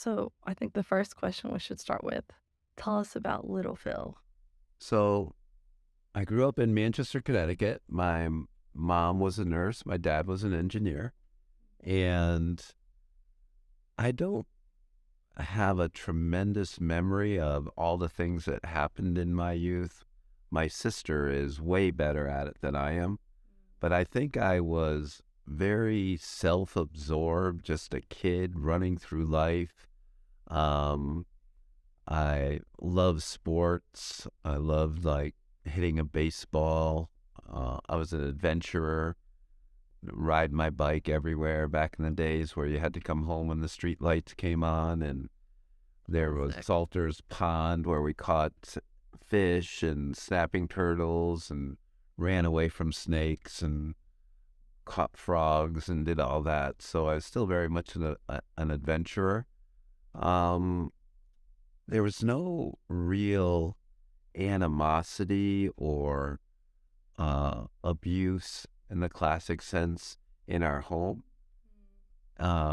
So I think the first question we should start with, tell us about little Phil. So I grew up in Manchester, Connecticut. My mom was a nurse. My dad was an engineer. And I don't have a tremendous memory of all the things that happened in my youth. My sister is way better at it than I am. But I think I was very self-absorbed, just a kid running through life. Um, I love sports. I loved like hitting a baseball. I was an adventurer, ride my bike everywhere back in the days where you had to come home when the street lights came on, and there was Classic. Salter's Pond where we caught fish and snapping turtles and ran away from snakes and caught frogs and did all that. So I was still very much an adventurer. Um, there was no real animosity or abuse in the classic sense in our home.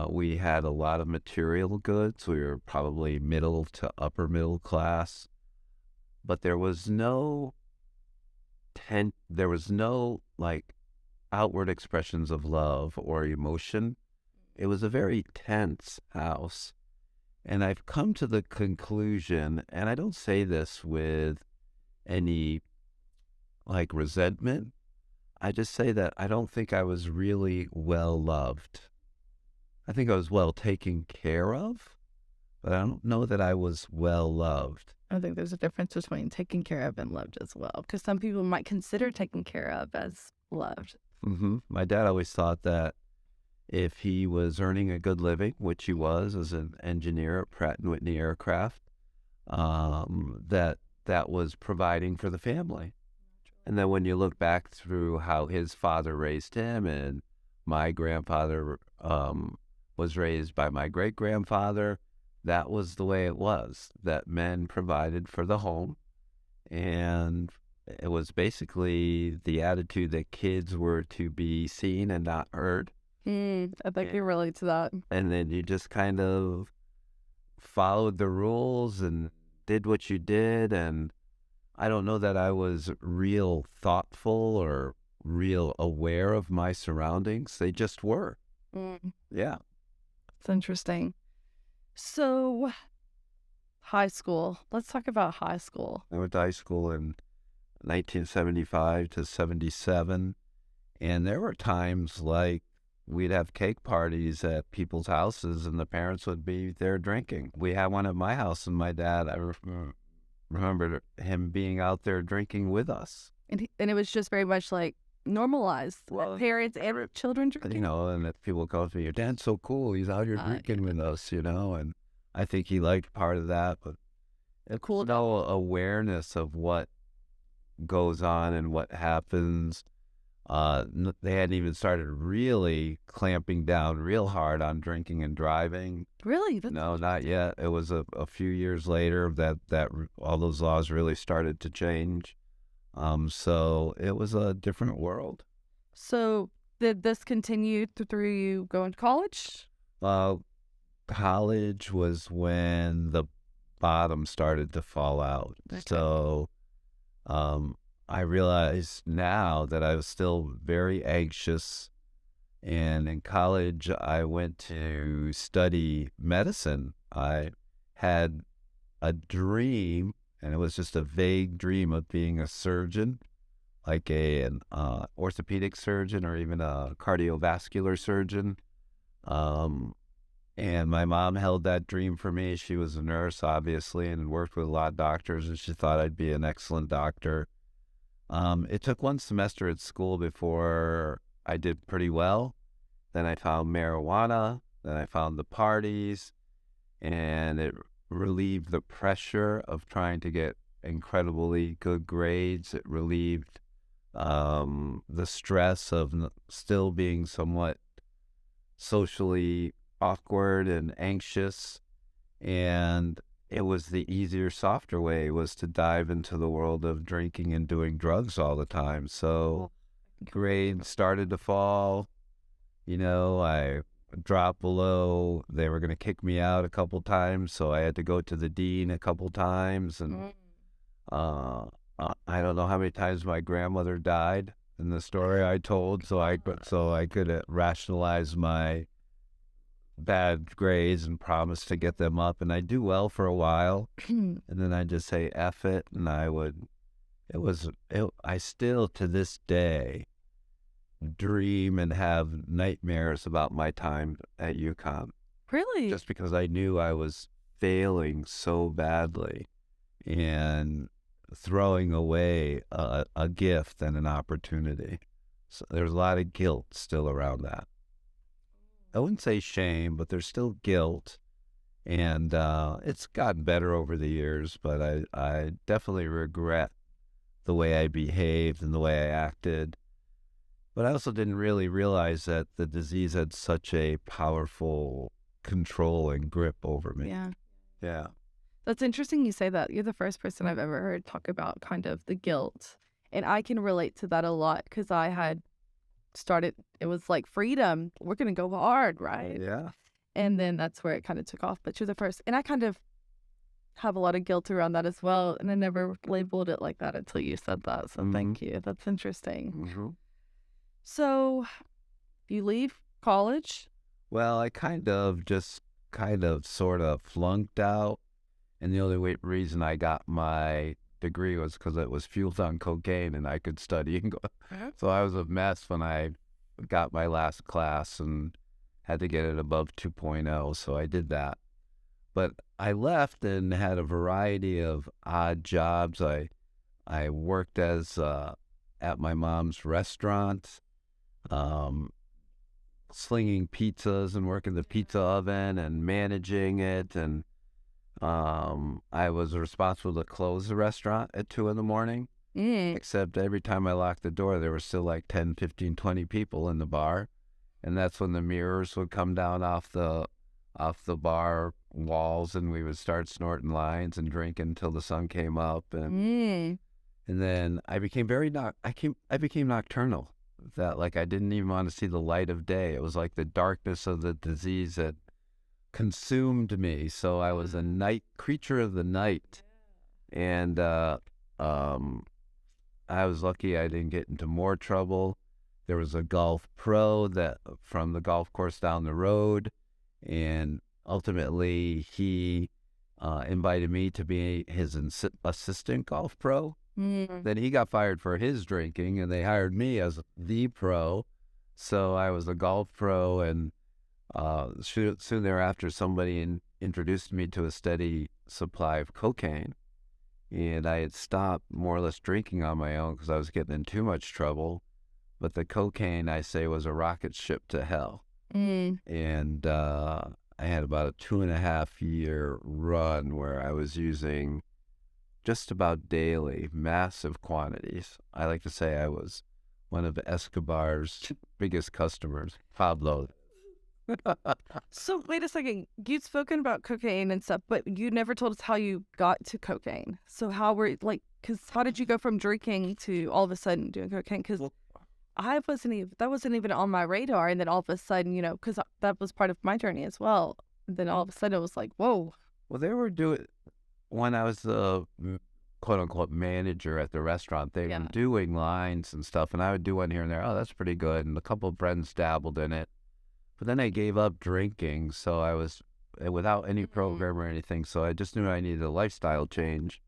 We had a lot of material goods. We were probably middle to upper middle class, but there was no like outward expressions of love or emotion. It was a very tense house. And I've come to the conclusion, and I don't say this with any like resentment. I just say that I don't think I was really well loved. I think I was well taken care of, but I don't know that I was well loved. I think there's a difference between taken care of and loved as well, because some people might consider taken care of as loved. My dad always thought that if he was earning a good living, which he was as an engineer at Pratt& Whitney Aircraft, that was providing for the family. And then when you look back through how his father raised him, and my grandfather was raised by my great-grandfather, that was the way it was, that men provided for the home. And it was basically the attitude that kids were to be seen and not heard. I think you relate to that. And then you just kind of followed the rules and did what you did. And I don't know that I was real thoughtful or real aware of my surroundings. They just were. Yeah. It's interesting. So, high school. Let's talk about high school. I went to high school in 1975 to 77. And there were times like we'd have cake parties at people's houses and the parents would be there drinking. We had one at my house, and my dad, I remember him being out there drinking with us. And it was just very much like normalized. Well, Parents and children drinking. And if people go to me, your dad's so cool, he's out here drinking with us, and I think he liked part of that, but it's Cool. no awareness of what goes on and what happens. They hadn't even started really clamping down real hard on drinking and driving. Really? No, not yet. It was a few years later that all those laws really started to change. So it was a different world. So did this continue through you going to college? College was when the bottom started to fall out. Okay. So I realize now that I was still very anxious. And in college, I went to study medicine. I had a dream, and it was just a vague dream of being a surgeon, like an orthopedic surgeon or even a cardiovascular surgeon. And my mom held that dream for me. She was a nurse, obviously, and worked with a lot of doctors, and she thought I'd be an excellent doctor. It took one semester at school before I did pretty well. Then I found marijuana, then I found the parties, and it relieved the pressure of trying to get incredibly good grades. It relieved the stress of still being somewhat socially awkward and anxious. And it was the easier, softer way was to dive into the world of drinking and doing drugs all the time. So grades started to fall. I drop below. They were going to kick me out a couple times, so I had to go to the dean a couple times, and Mm. uh, I don't know how many times my grandmother died in the story I told, so I could rationalize my bad grades and promise to get them up, and I do well for a while, and then I just say F it, and I still to this day dream and have nightmares about my time at UConn, Really? just because I knew I was failing so badly and throwing away a gift and an opportunity. So there's a lot of guilt still around that. I wouldn't say shame, but there's still guilt. And it's gotten better over the years, but I definitely regret the way I behaved and the way I acted. But I also didn't really realize that the disease had such a powerful control and grip over me. Yeah. Yeah. That's interesting you say that. You're the first person I've ever heard talk about kind of the guilt. And I can relate to that a lot because I had started, it was like freedom. We're going to go hard, right? Yeah. And then that's where it kind of took off. But you're the first. And I kind of have a lot of guilt around that as well. And I never labeled it like that until you said that. So thank you. That's interesting. Mm-hmm. So you leave college? Well, I sort of flunked out. And the only reason I got my degree was because it was fueled on cocaine and I could study and go. So I was a mess when I got my last class and had to get it above 2.0. So I did that. But I left and had a variety of odd jobs. I worked as at my mom's restaurant, um, slinging pizzas and working the pizza oven and managing it. And I was responsible to close the restaurant at 2 in the morning, except every time I locked the door, there were still like 10, 15, 20 people in the bar. And that's when the mirrors would come down off the bar walls, and we would start snorting lines and drinking until the sun came up. And then I became I became nocturnal. That like I didn't even want to see the light of day. It was like the darkness of the disease that consumed me. So I was a night creature of the night. And I was lucky I didn't get into more trouble. There was a golf pro that from the golf course down the road, and ultimately he invited me to be his assistant golf pro. Then he got fired for his drinking, and they hired me as the pro. So I was a golf pro, and soon thereafter, somebody introduced me to a steady supply of cocaine. And I had stopped more or less drinking on my own because I was getting in too much trouble. But the cocaine, I say, was a rocket ship to hell. And I had about a 2.5 year run where I was using just about daily, massive quantities. I like to say I was one of Escobar's biggest customers, Pablo. So wait a second. You'd spoken about cocaine and stuff, but you never told us how you got to cocaine. So how were because how did you go from drinking to all of a sudden doing cocaine? Because that wasn't even on my radar, and then all of a sudden, because that was part of my journey as well. And then all of a sudden, it was like, whoa. Well, they were doing when I was the quote unquote manager at the restaurant. They were doing lines and stuff, and I would do one here and there. Oh, that's pretty good. And a couple of friends dabbled in it. But then I gave up drinking, so I was without any program or anything. So I just knew I needed a lifestyle change,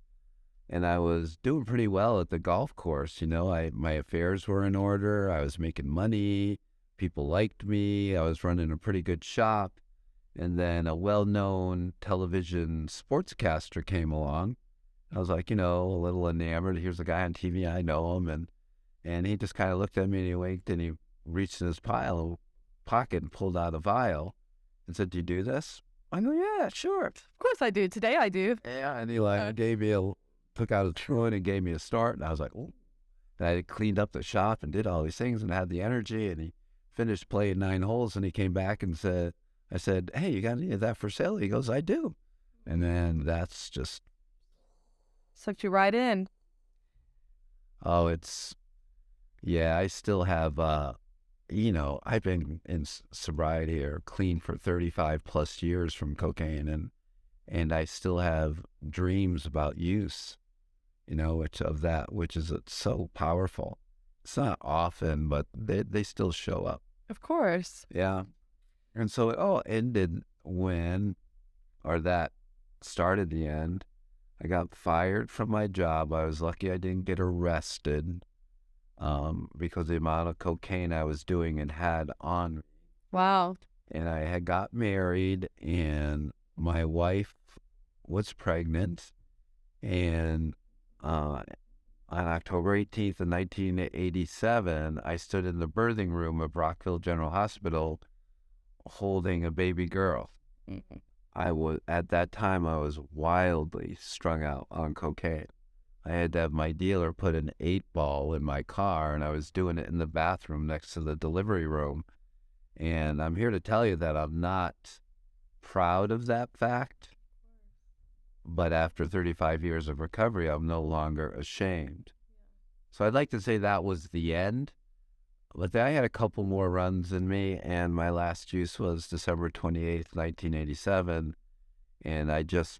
and I was doing pretty well at the golf course. My affairs were in order. I was making money. People liked me. I was running a pretty good shop, and then a well-known television sportscaster came along. I was like, a little enamored. Here's a guy on TV. I know him, and he just kind of looked at me and he winked and he reached in his pocket and pulled out a vial and said, "Do you do this?" I go, "Yeah, sure. Of course I do. Today I do." Yeah, and he took out a tune and gave me a start, and I was like, "Oh." And I cleaned up the shop and did all these things and had the energy, and he finished playing 9 holes, and he came back and I said, "Hey, you got any of that for sale?" He goes, "I do." And then that's just... Sucked you right in. Oh, I still have I've been in sobriety or clean for 35 plus years from cocaine, and I still have dreams about use, which is so powerful. It's not often, but they still show up. Of course. Yeah. And so it all ended that started the end. I got fired from my job. I was lucky I didn't get arrested because of the amount of cocaine I was doing and had on. Wow. And I had got married, and my wife was pregnant. And on October 18th of 1987, I stood in the birthing room of Rockville General Hospital holding a baby girl. Mhm. At that time, I was wildly strung out on cocaine. I had to have my dealer put an 8-ball in my car, and I was doing it in the bathroom next to the delivery room. And I'm here to tell you that I'm not proud of that fact, but after 35 years of recovery, I'm no longer ashamed. So I'd like to say that was the end, but then I had a couple more runs in me, and my last use was December 28th, 1987, and I just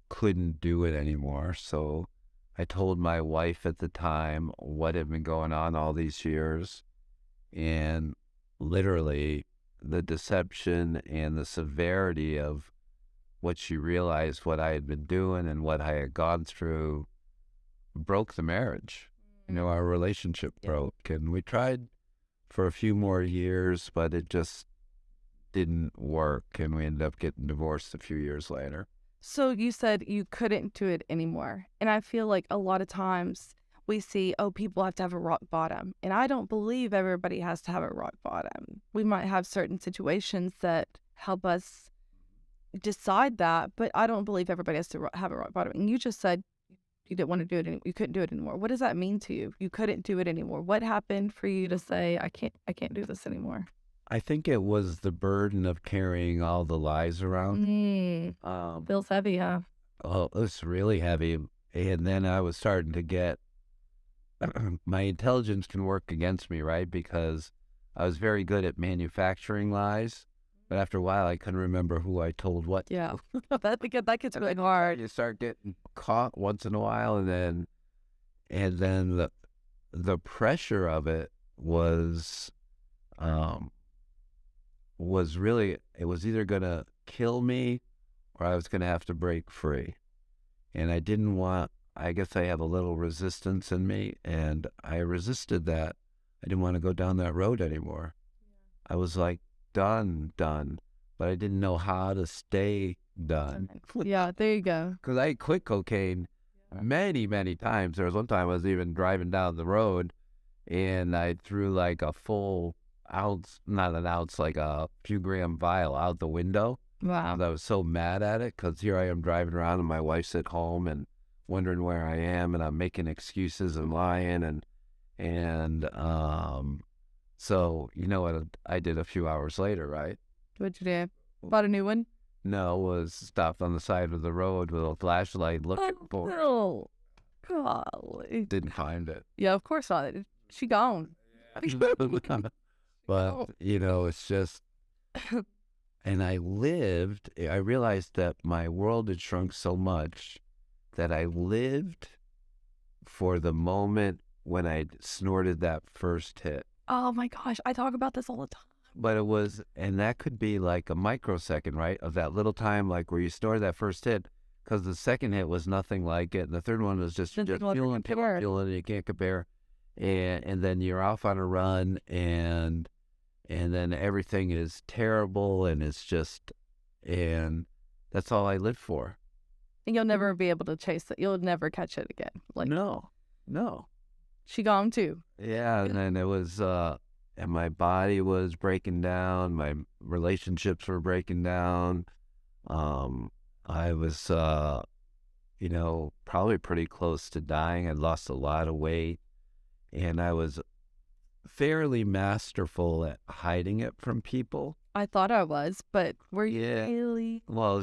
couldn't do it anymore. So I told my wife at the time what had been going on all these years, and literally the deception and the severity of what she realized what I had been doing and what I had gone through broke the marriage. Our relationship broke, and we tried for a few more years, but it just didn't work, and we ended up getting divorced a few years later. So you said you couldn't do it anymore. And I feel like a lot of times we see, oh, people have to have a rock bottom. And I don't believe everybody has to have a rock bottom. We might have certain situations that help us decide that, but I don't believe everybody has to have a rock bottom. And you just said you didn't want to do it, you couldn't do it anymore. What does that mean to you? You couldn't do it anymore. What happened for you to say, I can't do this anymore? I think it was the burden of carrying all the lies around. Feels heavy, huh? Oh, it was really heavy. And then I was starting to get, my intelligence can work against me, right? Because I was very good at manufacturing lies, but after a while I couldn't remember who I told what. Yeah, that gets really hard. You start getting caught once in a while, and then the pressure of it was really, it was either gonna kill me or I was gonna have to break free. And I guess I have a little resistance in me, and I resisted that. I didn't want to go down that road anymore. I was like, done, but I didn't know how to stay done. Yeah, there you go. Because I quit cocaine many, many times. There was one time I was even driving down the road, and I threw like a full ounce, not an ounce, like a few gram vial out the window. Wow. I was so mad at it, because here I am driving around, and my wife's at home and wondering where I am, and I'm making excuses and lying, and so you know what I did a few hours later, right? What'd you do? Bought a new one? No, was stopped on the side of the road with a flashlight looking for it. Oh, golly. Didn't find it. Yeah, of course not. She gone. But, it's just, and I realized that my world had shrunk so much that I lived for the moment when I snorted that first hit. Oh my gosh, I talk about this all the time. But and that could be like a microsecond, right? Of that little time, like where you snore that first hit, because the second hit was nothing like it. And the third one was just feeling, you can't compare. And then you're off on a run, and then everything is terrible, and and that's all I lived for. And you'll never be able to chase it. You'll never catch it again. Like, no. She gone too. Yeah, and then it was, and my body was breaking down. My relationships were breaking down. I was, probably pretty close to dying. I'd lost a lot of weight, and I was fairly masterful at hiding it from people. I thought I was, but were you really? Well,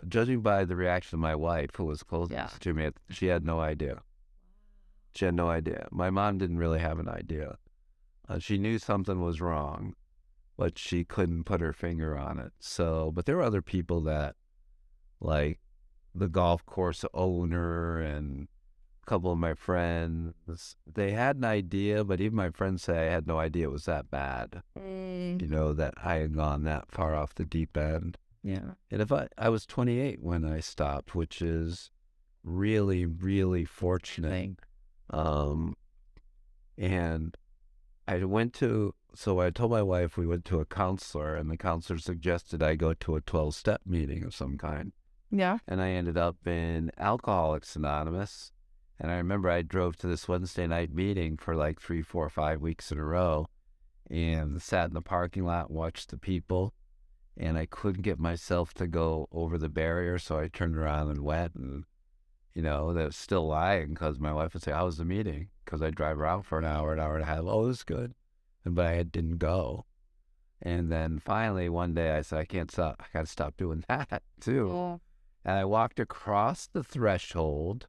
judging by the reaction of my wife, who was closest to me, she had no idea. She had no idea. My mom didn't really have an idea. She knew something was wrong, but she couldn't put her finger on it. So, but there were other people that, like the golf course owner and a couple of my friends, they had an idea, but even my friends say I had no idea it was that bad, that I had gone that far off the deep end. Yeah. And if I was 28 when I stopped, which is really, really fortunate. And so I told my wife we went to a counselor, and the counselor suggested I go to a 12-step meeting of some kind. Yeah. And I ended up in Alcoholics Anonymous. And I remember I drove to this Wednesday night meeting for like 3, 4, 5 weeks in a row, and sat in the parking lot and watched the people. And I couldn't get myself to go over the barrier, so I turned around and went. And they was still lying, because my wife would say, "How was the meeting?" Because I'd drive around for an hour and a half. Oh, it was good. But I didn't go. And then finally one day I said, I can't stop. I got to stop doing that too. Yeah. And I walked across the threshold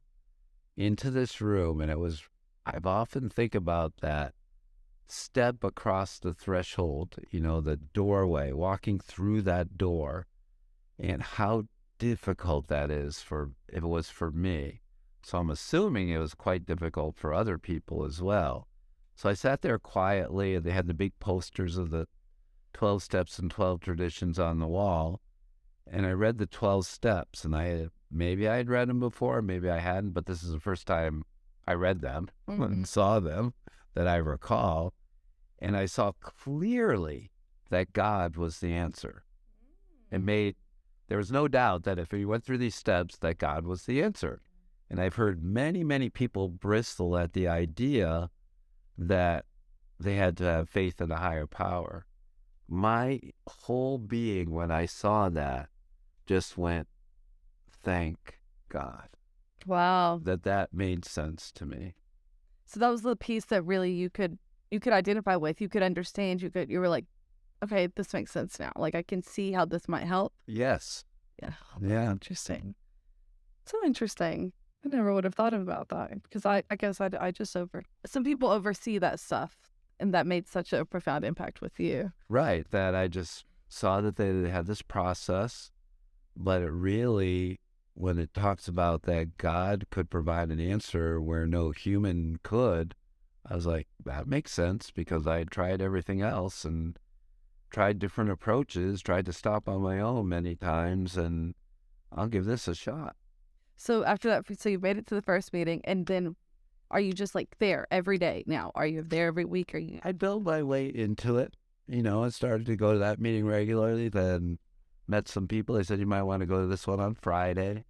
into this room, and I've often think about that step across the threshold, the doorway, walking through that door, and how difficult that is if it was for me. So I'm assuming it was quite difficult for other people as well. So I sat there quietly, and they had the big posters of the 12 steps and 12 traditions on the wall. And I read the 12 steps, and maybe I had read them before, maybe I hadn't, but this is the first time I read them and saw them that I recall. And I saw clearly that God was the answer. There was no doubt that if you went through these steps, that God was the answer. And I've heard many, many people bristle at the idea that they had to have faith in a higher power. My whole being, when I saw that, just went, thank God. Wow. That made sense to me. So that was the piece that really you could identify with, you could understand, you were like, okay, this makes sense now. Like, I can see how this might help. Yes. Yeah. Yeah. Interesting. So interesting. I never would have thought about that, because I guess I just some people oversee that stuff, and that made such a profound impact with you. Right. That I just saw that they had this process, but it really, when it talks about that God could provide an answer where no human could, I was like, that makes sense, because I had tried everything else and tried different approaches, tried to stop on my own many times, and I'll give this a shot. So after that, so you made it to the first meeting, and then are you just like there every day now? Are you there every week? I built my way into it. I started to go to that meeting regularly, then met some people. They said, you might want to go to this one on Friday.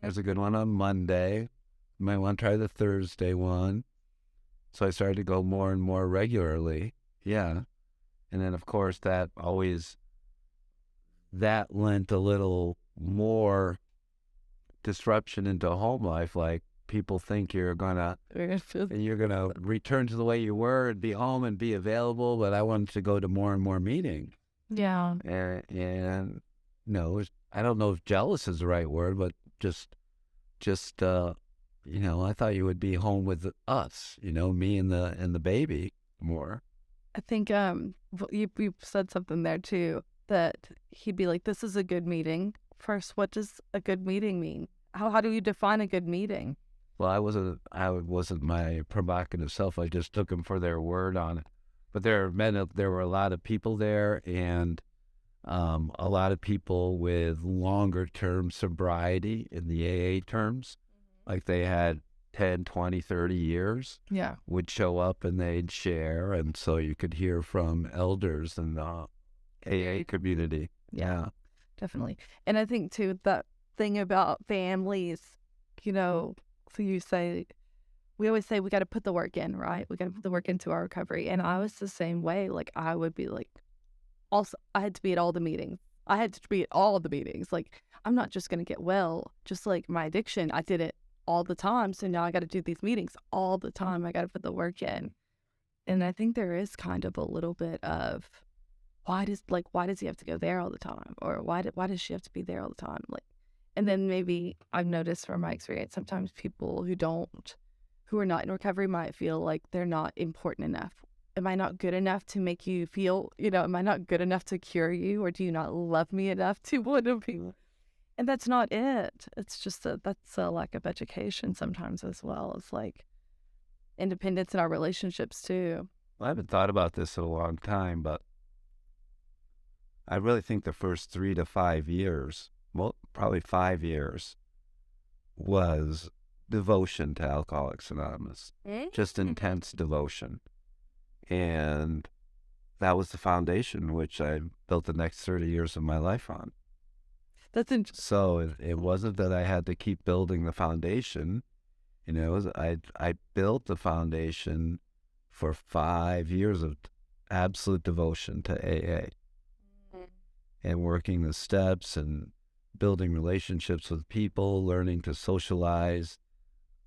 There's a good one on Monday. You might want to try the Thursday one. So I started to go more and more regularly. Yeah. And then, of course, that lent a little more disruption into home life. Like, people think you're gonna return to the way you were and be home and be available, but I wanted to go to more and more meetings. Yeah. And no, I don't know if jealous is the right word, but just I thought you would be home with us, me and the baby more. I think you said something there too, that he'd be like, this is a good meeting. First, what does a good meeting mean? How do you define a good meeting? Well, I wasn't my provocative self. I just took them for their word on it. But there were a lot of people there, and a lot of people with longer term sobriety in the AA terms, like they had 10, 20, 30 years, would show up and they'd share. And so you could hear from elders in the AA community. Yeah, definitely. And I think too, that thing about families, so you say, we always say we got to put the work in, right? We got to put the work into our recovery. And I was the same way. Like, I would be like, also, I had to be at all the meetings. I had to be at all the meetings. Like, I'm not just going to get well, just like my addiction. I did it all the time. So now I got to do these meetings all the time. I got to put the work in. And I think there is kind of a little bit of, why does he have to go there all the time? Or why does she have to be there all the time? Like, and then maybe I've noticed from my experience, sometimes people who are not in recovery might feel like they're not important enough am I not good enough to make you feel, am I not good enough to cure you, or do you not love me enough to want to be? And that's not it. It's just that's a lack of education sometimes as well. It's like independence in our relationships too. I haven't thought about this in a long time, but I really think the first 3 to 5 years, well, probably 5 years, was devotion to Alcoholics Anonymous, just intense devotion. And that was the foundation which I built the next 30 years of my life on. That's interesting. So it wasn't that I had to keep building the foundation. I built the foundation for 5 years of absolute devotion to AA and working the steps and building relationships with people, learning to socialize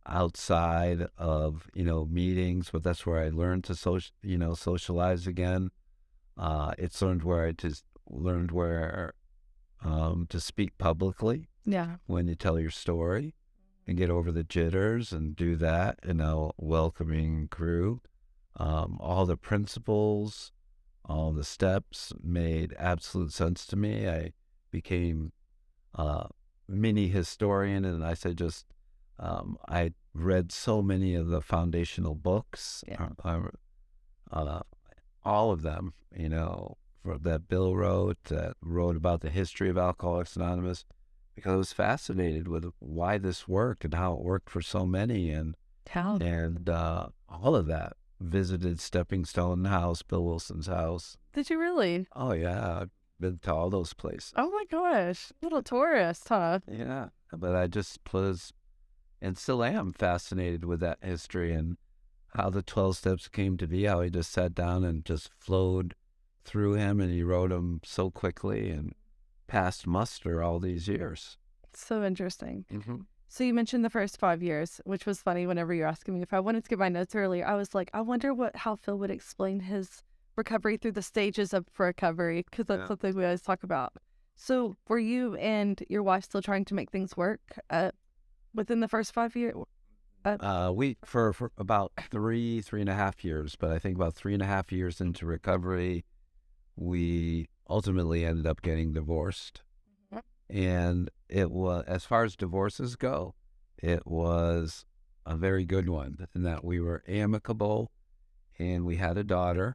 outside of, meetings, but that's where I learned to socialize again. It's learned where to speak publicly. Yeah. When you tell your story and get over the jitters and do that in a welcoming crew. All the principles, all the steps made absolute sense to me. I became a mini historian, and I read so many of the foundational books, all of them, that Bill wrote, that wrote about the history of Alcoholics Anonymous, because I was fascinated with why this worked and how it worked for so many, and all of that. Visited Stepping Stone House, Bill Wilson's house. Did you really? Oh yeah, I've been to all those places. Oh my gosh, little tourist, huh? Yeah, but I just was, and still am, fascinated with that history and how the 12 steps came to be, how he just sat down and just flowed through him, and he wrote them so quickly and passed muster all these years. So interesting. Mm-hmm. So you mentioned the first 5 years, which was funny. Whenever you're asking me if I wanted to get my notes earlier, I was like, I wonder how Phil would explain his recovery through the stages of recovery, because that's something we always talk about. So were you and your wife still trying to make things work within the first 5 years? We for about 3.5 years, but I think about 3.5 years into recovery, we ultimately ended up getting divorced. And it was, as far as divorces go, it was a very good one, in that we were amicable and we had a daughter,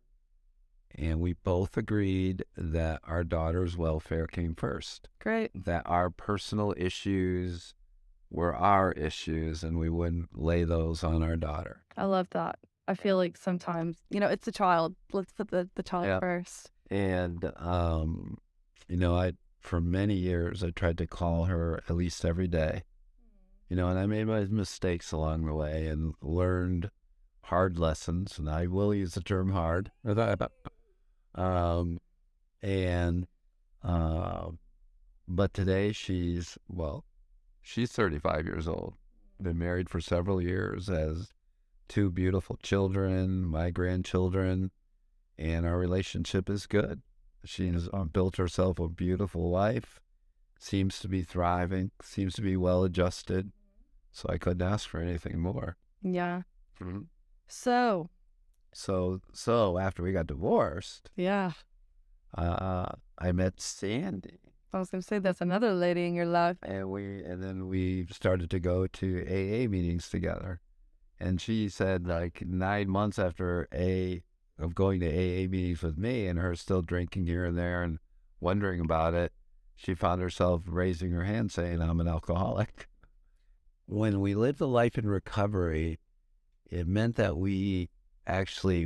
and we both agreed that our daughter's welfare came first. Great. That our personal issues were our issues and we wouldn't lay those on our daughter. I love that. I feel like sometimes, it's a child. Let's put the child first. And, for many years, I tried to call her at least every day, and I made my mistakes along the way and learned hard lessons, and I will use the term hard. But today she's 35 years old, been married for several years, has 2 beautiful children, my grandchildren, and our relationship is good. She has built herself a beautiful life, seems to be thriving, seems to be well adjusted. So I couldn't ask for anything more. Yeah. Mm-hmm. So after we got divorced, I met Sandy. I was going to say, that's another lady in your life. And then we started to go to AA meetings together. And she said, like, 9 months after of going to AA meetings with me and her still drinking here and there and wondering about it, she found herself raising her hand saying, I'm an alcoholic. When we lived a life in recovery, it meant that we actually,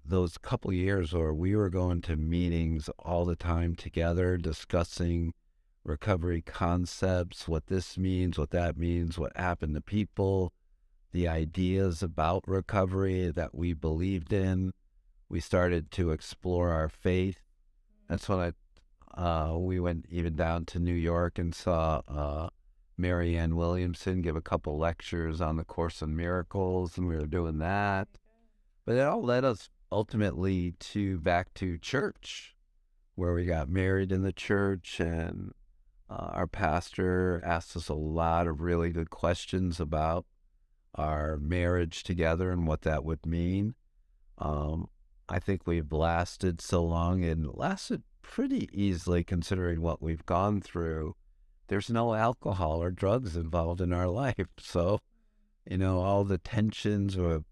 those couple years where we were going to meetings all the time together, discussing recovery concepts, what this means, what that means, what happened to people, the ideas about recovery that we believed in. We started to explore our faith. That's when we went even down to New York and saw Mary Ann Williamson give a couple lectures on the Course in Miracles, and we were doing that. But it all led us ultimately back to church, where we got married in the church, and our pastor asked us a lot of really good questions about our marriage together and what that would mean. I think we've lasted so long and lasted pretty easily considering what we've gone through. There's no alcohol or drugs involved in our life. So, all the tensions with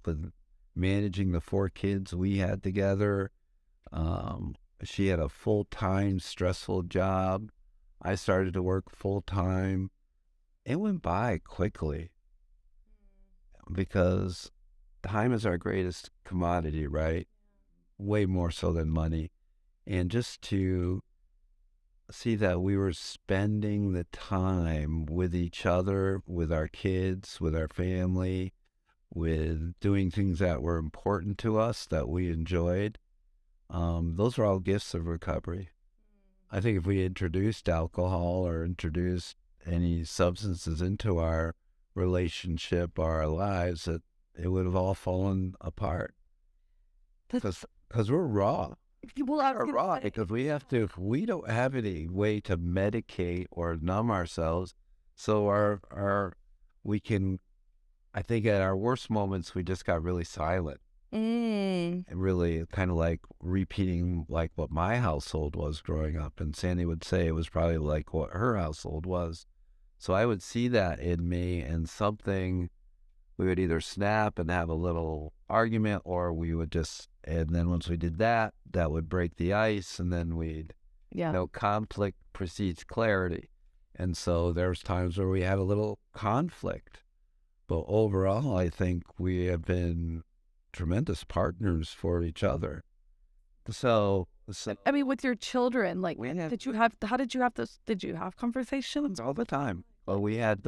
managing the 4 kids we had together. She had a full-time stressful job. I started to work full-time. It went by quickly because time is our greatest commodity, right? Way more so than money. And just to see that we were spending the time with each other, with our kids, with our family, with doing things that were important to us that we enjoyed, those are all gifts of recovery. I think if we introduced alcohol or introduced any substances into our relationship or our lives, it would have all fallen apart That's because we're raw. well, I was We're gonna raw say, because we don't have any way to medicate or numb ourselves. So we can, I think at our worst moments, we just got really silent. mm, And really kind of like repeating like what my household was growing up. And Sandy would say it was probably like what her household was. So I would see that in me and something, we would either snap and have a little argument or we would just, and then once we did that, that would break the ice and then we'd, yeah. conflict precedes clarity. And so there's times where we had a little conflict. But overall, I think we have been tremendous partners for each other. So I mean, with your children, like, we had how did you have this? Did you have conversations? all the time. Well, we had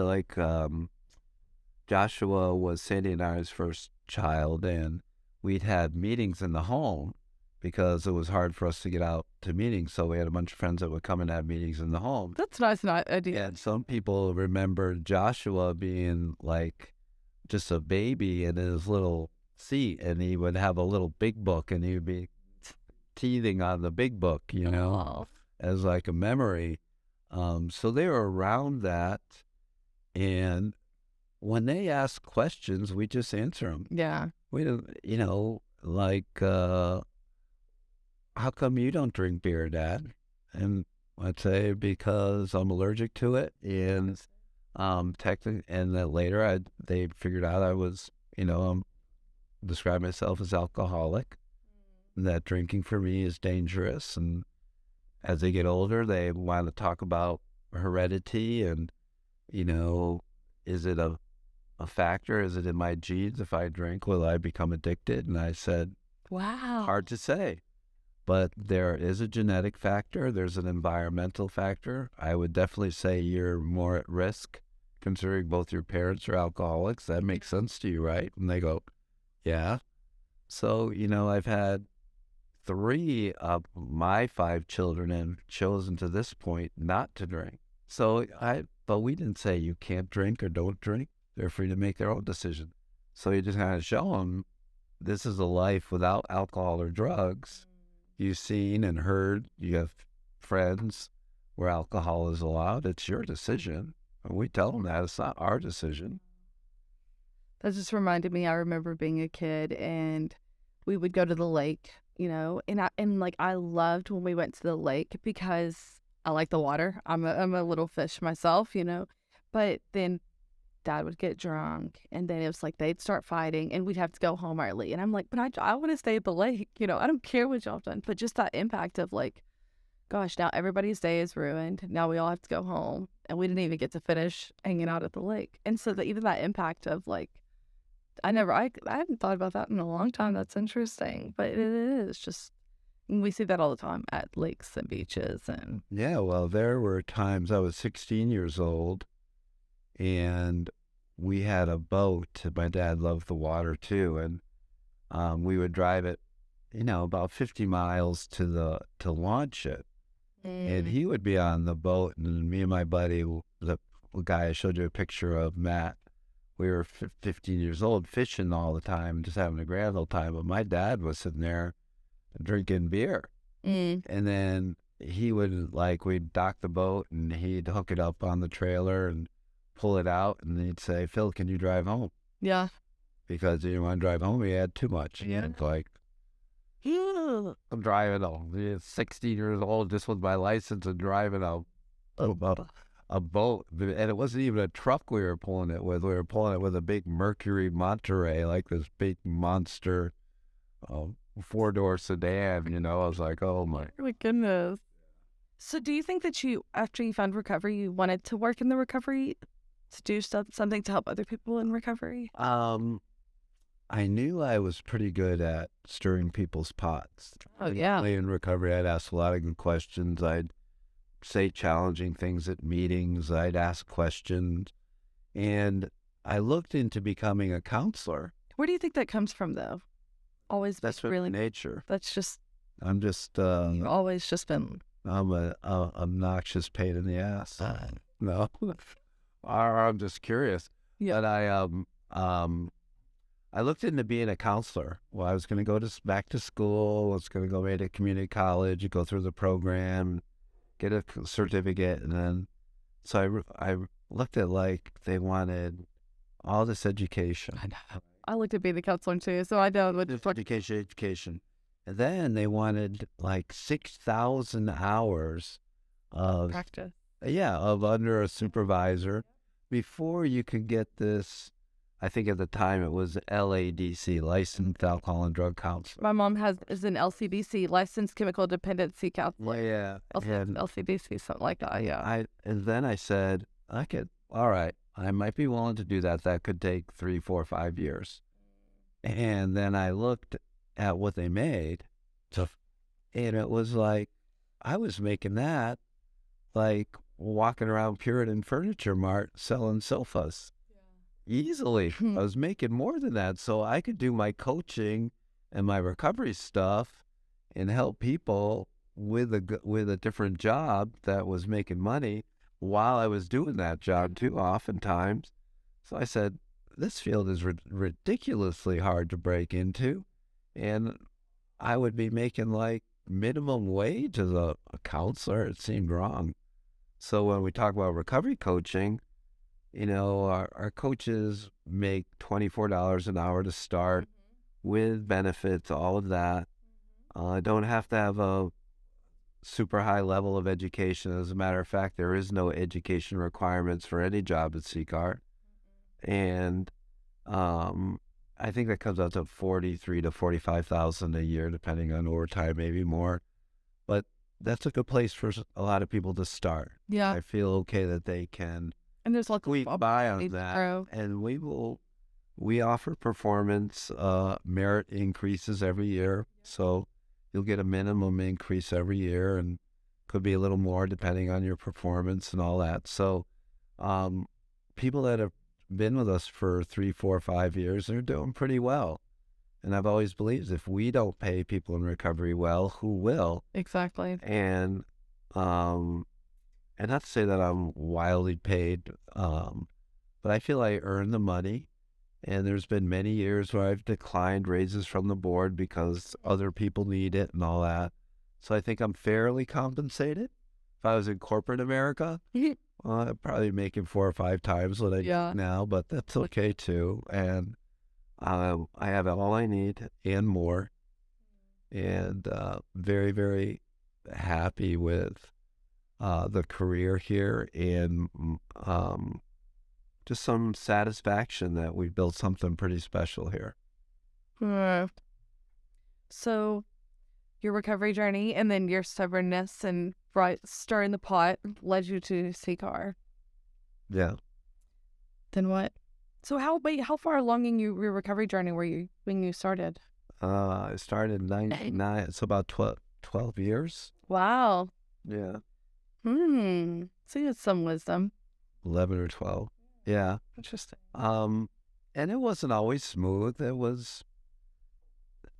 Joshua was Sandy and I's first child, and we'd had meetings in the home because it was hard for us to get out to meetings. So we had a bunch of friends that would come and have meetings in the home. That's nice, not idea. And some people remember Joshua being like just a baby in his little seat, and he would have a little big book, and he would be teething on the big book, Oh, as like a memory. So they were around that, and when they ask questions, we just answer them. yeah. We don't, how come you don't drink beer, Dad? And I'd say because I'm allergic to it, and technically, and then later they figured out I was, describe myself as alcoholic, that drinking for me is dangerous. And as they get older, they want to talk about heredity and, is it a factor? Is it in my genes? If I drink, will I become addicted? And I said, Wow. hard to say. But there is a genetic factor. There's an environmental factor. I would definitely say you're more at risk considering both your parents are alcoholics. That makes sense to you, right? And they go, yeah. So, I've had 3 of my 5 children and chosen to this point not to drink. But we didn't say you can't drink or don't drink. They're free to make their own decision. So you just kind of show them this is a life without alcohol or drugs. You've seen and heard, you have friends where alcohol is allowed. It's your decision. And we tell them that it's not our decision. That just reminded me. I remember being a kid, and we would go to the lake, I loved when we went to the lake because I like the water. I'm a little fish myself, But then Dad would get drunk, and then it was like they'd start fighting, and we'd have to go home early. And I'm like, but I want to stay at the lake, I don't care what y'all done. But just that impact of like, gosh, now everybody's day is ruined. Now we all have to go home, and we didn't even get to finish hanging out at the lake. And so even that impact of like, I haven't thought about that in a long time. That's interesting, but it is just, we see that all the time at lakes and beaches. And Yeah, well, there were times I was 16 years old, and we had a boat. My dad loved the water too, and we would drive it, about 50 miles to launch it. And he would be on the boat, and me and my buddy, the guy I showed you a picture of, Matt, we were 15 years old, fishing all the time, just having a grand old time. But my dad was sitting there drinking beer. And then he would, we'd dock the boat, and he'd hook it up on the trailer and pull it out, and he'd say, Phil, can you drive home? yeah, Because he didn't want to drive home. He had too much. Yeah. And I'm driving 16 years old, just with my license, and driving a boat, and it wasn't even a truck we were pulling it with. We were pulling it with a big Mercury Monterey, like this big monster four-door sedan. I was like, oh my. Oh my goodness. So do you think that after you found recovery, you wanted to work in the recovery to do something to help other people in recovery? I knew I was pretty good at stirring people's pots. Oh, yeah. In recovery, I'd ask a lot of good questions. I'd say challenging things at meetings. I'd ask questions. And I looked into becoming a counselor. Where do you think that comes from, though? Always That's really nature. That's just. I'm just. You've always just been. I'm a obnoxious pain in the ass. No, or I'm just curious. Yeah. But I looked into being a counselor. Well, I was going to go back to school. I was going to go away to community college, go through the program, get a certificate, and then so I looked at like they wanted all this education. I know. I looked at being a counselor too, so I know what education. And then they wanted like 6,000 hours of practice. Yeah, of under a supervisor before you could get this. I think at the time it was LADC, licensed alcohol and drug counselor. My mom is an LCDC, licensed chemical dependency counselor. Yeah, LCDC, something like that. Yeah. And then I said, all right, I might be willing to do that. That could take 3, 4, 5 years. And then I looked at what they made, and it was like I was making that like walking around Puritan Furniture Mart selling sofas. Easily. I was making more than that, so I could do my coaching and my recovery stuff and help people with a different job that was making money while I was doing that job too, oftentimes. So I said, this field is ridiculously hard to break into, and I would be making like minimum wage as a counselor. It seemed wrong. So when we talk about recovery coaching, our coaches make $24 an hour to start with benefits, all of that. Don't have to have a super high level of education. As a matter of fact, there is no education requirements for any job at CCAR. And I think that comes out to $43,000 to $45,000 a year, depending on overtime, maybe more. But that's a good place for a lot of people to start. Yeah. I feel okay that they can. And there's lots of buy on that, and we offer performance merit increases every year. So you'll get a minimum increase every year, and could be a little more depending on your performance and all that. So people that have been with us for 3, 4, 5 years, they're doing pretty well. And I've always believed if we don't pay people in recovery well, who will? Exactly. And not to say that I'm wildly paid, but I feel I earn the money. And there's been many years where I've declined raises from the board because other people need it and all that. So I think I'm fairly compensated. If I was in corporate America, I'm probably making 4 or 5 times what I do now, but that's okay too. And I have all I need and more. And very, very happy with the career here, and just some satisfaction that we built something pretty special here. So your recovery journey and then your stubbornness and stirring the pot led you to CCAR. Yeah. Then what? So how far along in your recovery journey were you when you started? I started in 99. It's about 12 years. Wow. Yeah. So you had some wisdom. 11 or 12. Yeah. Interesting. And it wasn't always smooth. It was,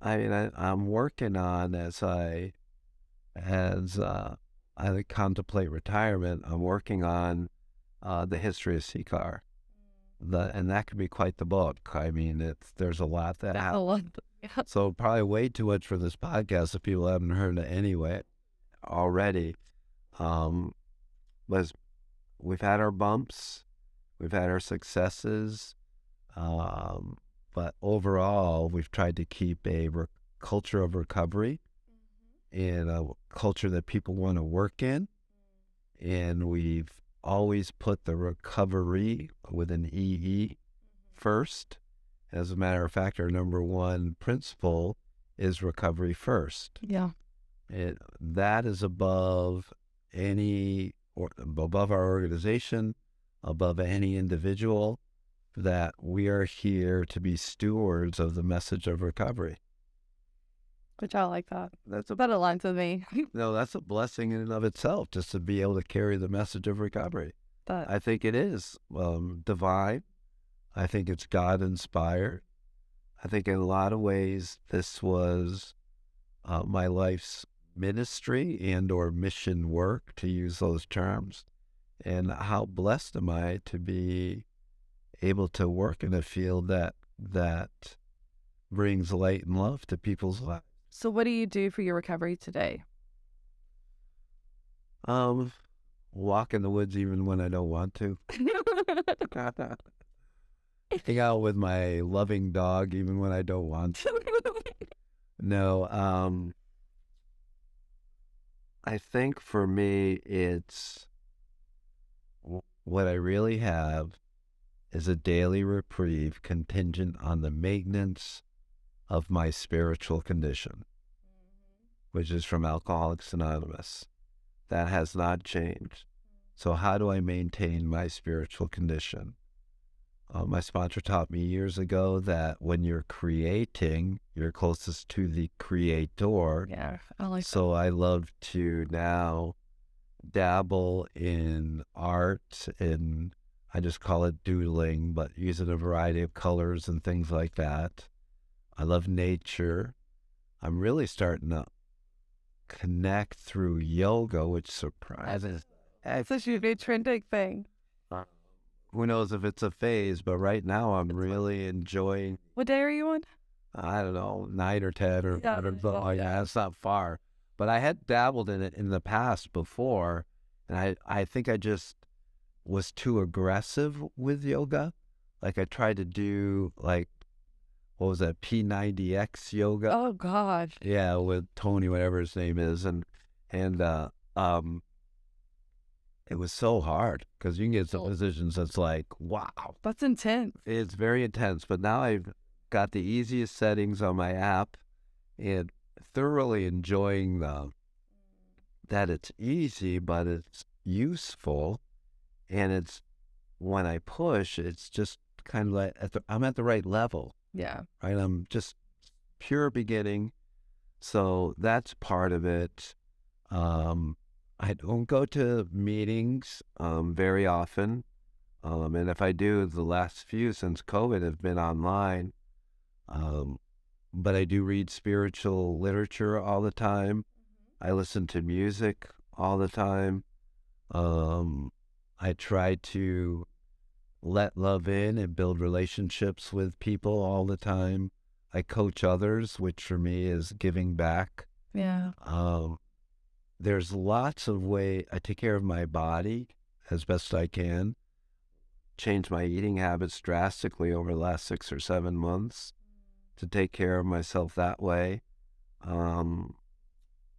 I'm working on as I contemplate retirement, I'm working on the history of CCAR. And that could be quite the book. I mean, there's a lot that happens. Yeah. So probably way too much for this podcast if people haven't heard it anyway already. Was we've had our bumps, we've had our successes, but overall we've tried to keep a culture of recovery and a culture that people want to work in. And we've always put the recovery with an EE first. As a matter of fact, our number one principle is recovery first. Yeah. That is above above our organization, above any individual, that we are here to be stewards of the message of recovery. Which I like that. That aligns with me. No, that's a blessing in and of itself, just to be able to carry the message of recovery. I think it is divine. I think it's God-inspired. I think in a lot of ways this was my life's ministry and or mission work, to use those terms. And how blessed am I to be able to work in a field that brings light and love to people's lives. So what do you do for your recovery today? Walk in the woods even when I don't want to. Hang out with my loving dog even when I don't want to. No, I think for me it's what I really have is a daily reprieve contingent on the maintenance of my spiritual condition, which is from Alcoholics Anonymous. That has not changed. So how do I maintain my spiritual condition? My sponsor taught me years ago that when you're creating, you're closest to the creator. Yeah, I like So I love to now dabble in art, and I just call it doodling, but use it in a variety of colors and things like that. I love nature. I'm really starting to connect through yoga, which surprises. It's such a big trending thing. Who knows if it's a phase, but right now I'm really enjoying. What day are you on? I don't know, 9 or 10 or Yeah, whatever. well, Yeah, it's not far. But I had dabbled in it in the past before, and I think I just was too aggressive with yoga. Like I tried to do like, what was that, P90X yoga? Oh God. Yeah, with Tony, whatever his name is, and it was so hard because you can get some positions that's like, wow. That's intense. It's very intense, but now I've got the easiest settings on my app and thoroughly enjoying that it's easy, but it's useful, and it's when I push, it's just kind of like I'm at the right level. Yeah. Right? I'm just pure beginning. So that's part of it. I don't go to meetings very often. And if I do, the last few since COVID have been online. But I do read spiritual literature all the time. I listen to music all the time. I try to let love in and build relationships with people all the time. I coach others, which for me is giving back. Yeah. There's lots of ways I take care of my body as best I can. Changed my eating habits drastically over the last 6 or 7 months to take care of myself that way.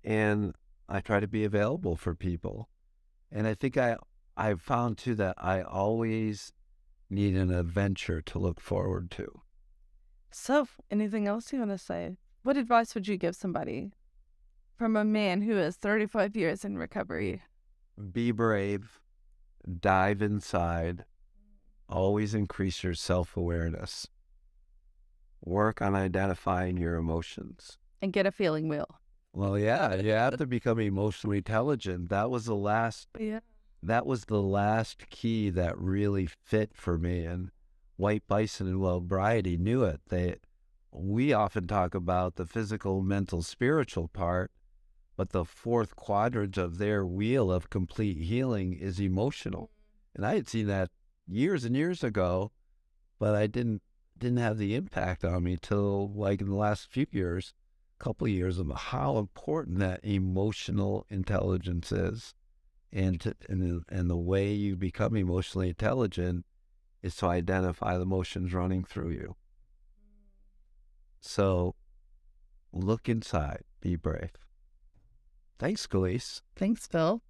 And I try to be available for people. And I think I've found too that I always need an adventure to look forward to. So, anything else you want to say? What advice would you give somebody from a man who is 35 years in recovery? Be brave, dive inside, always increase your self-awareness. Work on identifying your emotions. And get a feeling wheel. Well, yeah, you have to become emotionally intelligent. That was the last key that really fit for me. And White Bison and Wellbriety knew it. We often talk about the physical, mental, spiritual part, but the fourth quadrant of their wheel of complete healing is emotional. And I had seen that years and years ago, but I didn't have the impact on me till like in the last few years, couple of years, of how important that emotional intelligence is. And the way you become emotionally intelligent is to identify the emotions running through you. So Look inside. Be brave. Thanks, Khalees. Thanks, Phil.